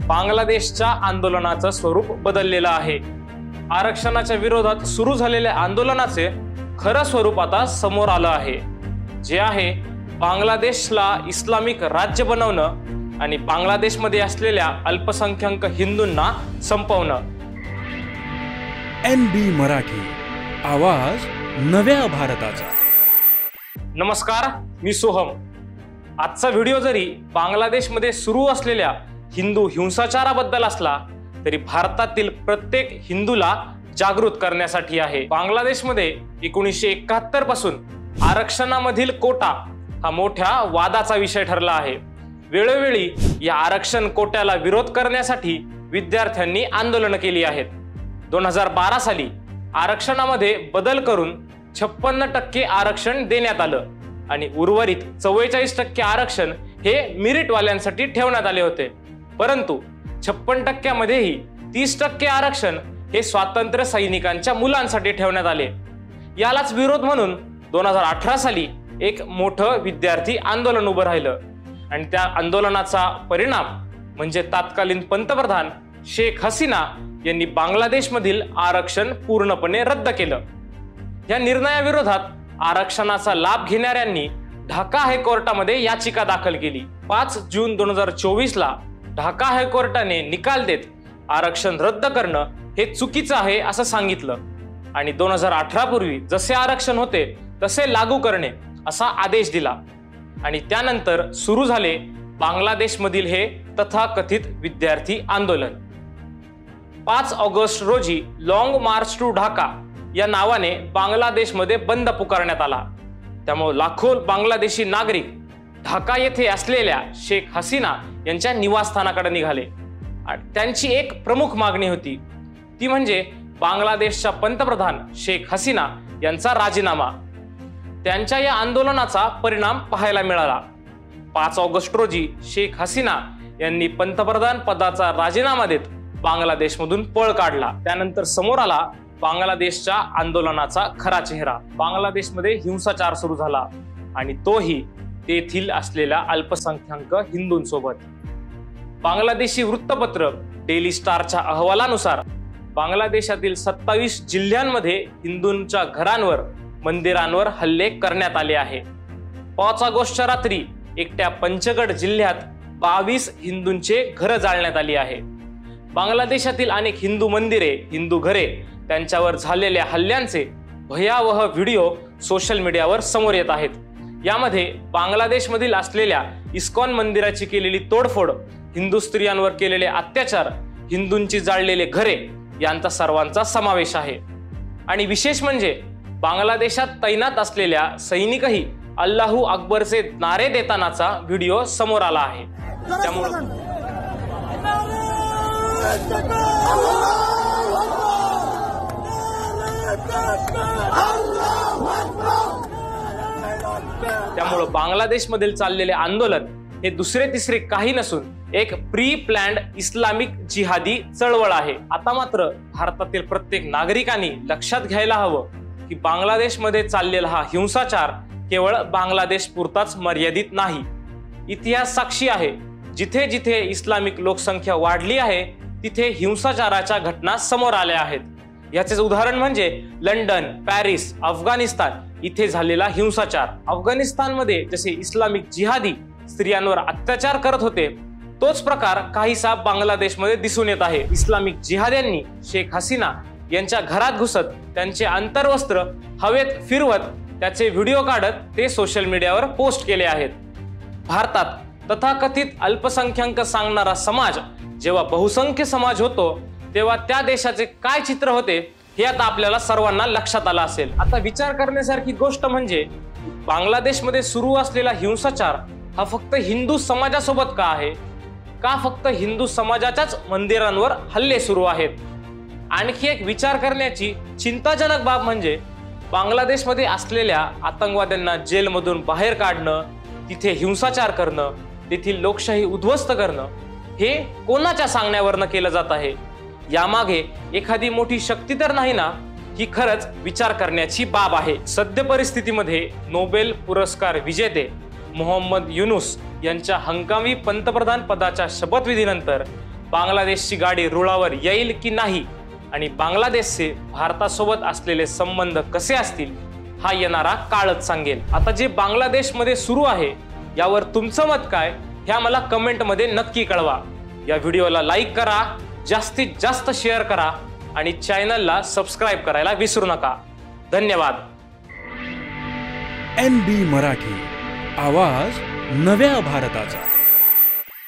बांगलादेशच्या आंदोलनाचं स्वरूप बदललेलं आहे। आरक्षणाच्या विरोधात सुरू झालेल्या आंदोलनाचे खरं स्वरूप आता समोर आलं आहे, जे आहे बांगलादेशला इस्लामिक राज्य बनवणं आणि बांगलादेशमध्ये असलेल्या अल्पसंख्याक हिंदूंना संपवणं। NB मराठी, आवाज नव्या भारताचा। नमस्कार, मी सोहम। आजचा व्हिडिओ जरी बांगलादेशमध्ये सुरू असलेल्या हिंदू हिंसाचाराबद्दल असला तरी भारतातील प्रत्येक हिंदूला जागृत करण्यासाठी आहे। बांगलादेशमध्ये 1971 पासून आरक्षणामधील कोटा हा मोठ्या वादाचा विषय ठरला आहे। वेळोवेळी या आरक्षण कोट्याला विरोध करण्यासाठी विद्यार्थ्यांनी आंदोलन केली आहेत। 2012 साली आरक्षणामध्ये बदल करून 56% आरक्षण देण्यात आलं आणि उर्वरित 44% आरक्षण हे मेरिटवाल्यांसाठी ठेवण्यात आले होते। परंतु 56% मध्येही 30% आरक्षण हे स्वातंत्र्य सैनिकांच्या मुलांसाठी ठेवण्यात आले। यालाच विरोध म्हणून 2018 साली एक मोठं विद्यार्थी आंदोलन उभं राहिलं आणि त्या आंदोलनाचा परिणाम म्हणजे तत्कालीन पंतप्रधान शेख हसीना यांनी बांगलादेशमधील आरक्षण पूर्णपणे रद्द केलं। या निर्णयाविरोधात आरक्षणाचा लाभ घेणाऱ्यांनी ढाका हायकोर्टामध्ये याचिका दाखल केली। 5 जून 2024 ला ढाका हायकोर्टाने निकाल देत आरक्षण रद्द करणं हे चुकीचं आहे असं सांगितलं आणि 2018 पूर्वी जसे आरक्षण होते तसे लागू करणे असा आदेश दिला आणि त्यानंतर सुरू झाले बांगलादेशमधील हे तथाकथित विद्यार्थी आंदोलन। 5 ऑगस्ट रोजी लॉंग मार्च टू ढाका या नावाने बांगलादेशमध्ये बंद पुकारण्यात आला। त्यामुळे लाखो बांगलादेशी नागरिक ढाका येथे असलेल्या शेख हसीना यांच्या निवासस्थानाकडे निघाले आणि त्यांची एक प्रमुख मागणी होती, ती म्हणजे बांगलादेशच्या पंतप्रधान शेख हसीना यांचा राजीनामा। त्यांच्या या आंदोलनाचा परिणाम पाहायला मिळाला। 5 ऑगस्ट रोजी शेख हसीना यांनी पंतप्रधान पदाचा राजीनामा देत बांगलादेशमधून पळ काढला। त्यानंतर समोर आला बांगलादेशच्या आंदोलनाचा खरा चेहरा। बांगलादेशमध्ये हिंसाचार सुरू झाला आणि तोही तेथील असलेल्या अल्पसंख्याक हिंदूंसोबत। बांगलादेशी वृत्तपत्र डेली स्टारच्या अहवालानुसार बांगलादेशातील 27 जिल्ह्यांमध्ये हिंदूंच्या घरांवर, मंदिरांवर हल्ले करण्यात आले आहे। 5 ऑगस्टच्या रात्री एकट्या पंचगड जिल्ह्यात 22 हिंदूंचे घर जाळण्यात आली आहे। बांगलादेशातील अनेक हिंदू मंदिरे, हिंदू घरे त्यांच्यावर झालेल्या हल्ल्यांचे भयावह व्हिडिओ सोशल मीडियावर समोर येत आहेत। यामध्ये बांगलादेशमधील असलेल्या इस्कॉन मंदिराची केलेली तोडफोड, हिंदू स्त्रियांवर केलेले अत्याचार, हिंदूंची जाळलेले घरे यांचा सर्वांचा समावेश आहे। आणि विशेष म्हणजे बांगलादेशात तैनात असलेल्या सैनिकही अल्लाहू अकबरचे नारे देतानाचा व्हिडिओ समोर आला आहे। त्यामुळे बांगलादेशमधील चाललेले आंदोलन हे दुसरे तिसरे काही नसून एक प्री प्लॅन्ड इस्लामिक जिहादी चळवळ आहे। आता मात्र भारतातील प्रत्येक नागरिकांनी लक्षात घ्यायला हवं की बांगलादेशमध्ये चाललेला हा हिंसाचार केवळ बांगलादेश पुरताच मर्यादित नाही। इतिहास साक्षी आहे, जिथे जिथे इस्लामिक लोकसंख्या वाढली आहे तिथे हिंसाचाराच्या घटना समोर आल्या आहेत। याचे उदाहरण म्हणजे लंडन, पॅरिस, अफगाणिस्तान इथे झालेला हिंसाचार। अफगाणिस्तानमध्ये जसे इस्लामिक जिहादी स्त्रियांवर अत्याचार करत होते, तोच प्रकार काहीसा बांगलादेशमध्ये दिसून येत आहे। इस्लामिक जिहाद्यांनी शेख हसीना यांच्या घरात घुसत त्यांचे अंतर्वस्त्र हवेत फिरवत त्याचे व्हिडिओ काढत ते सोशल मीडियावर पोस्ट केले आहेत। भारतात तथाकथित अल्पसंख्याक सांगणारा समाज जेव्हा बहुसंख्य समाज होतो तेव्हा त्या देशाचे काय चित्र होते हे आता आपल्याला सर्वांना लक्षात आलं असेल। आता विचार करण्यासारखी गोष्ट म्हणजे बांगलादेशमध्ये सुरू असलेला हिंसाचार हा फक्त हिंदू समाजासोबत का आहे? का फक्त हिंदू समाजाच्याच मंदिरांवर हल्ले सुरू आहेत? आणखी एक विचार करण्याची चिंताजनक बाब म्हणजे बांगलादेशमध्ये असलेल्या आतंकवाद्यांना जेलमधून बाहेर काढणं, तिथे हिंसाचार करणं, तेथील लोकशाही उद्ध्वस्त करणं हे कोणाच्या सांगण्यावरनं केलं जात आहे? यामागे एखादी मोठी शक्ती तर नाही ना? ही खरंच विचार करण्याची बाब आहे। सद्य परिस्थितीमध्ये नोबेल पुरस्कार विजेते मोहम्मद युनूस यांच्या हंगामी पंतप्रधान पदाच्या शपथविधीनंतर बांगलादेशची गाडी रुळावर येईल की नाही आणि बांगलादेशचे भारतासोबत असलेले संबंध कसे असतील हा येणारा काळच सांगेल। आता जे बांगलादेशमध्ये सुरू आहे यावर तुमचं मत काय हे आम्हाला कमेंटमध्ये नक्की कळवा। या व्हिडिओला लाईक करा, जास्तीत जास्त शेअर करा आणि चॅनलला सबस्क्राईब करायला विसरू नका। धन्यवाद। NB मराठी, आवाज नव्या भारताचा।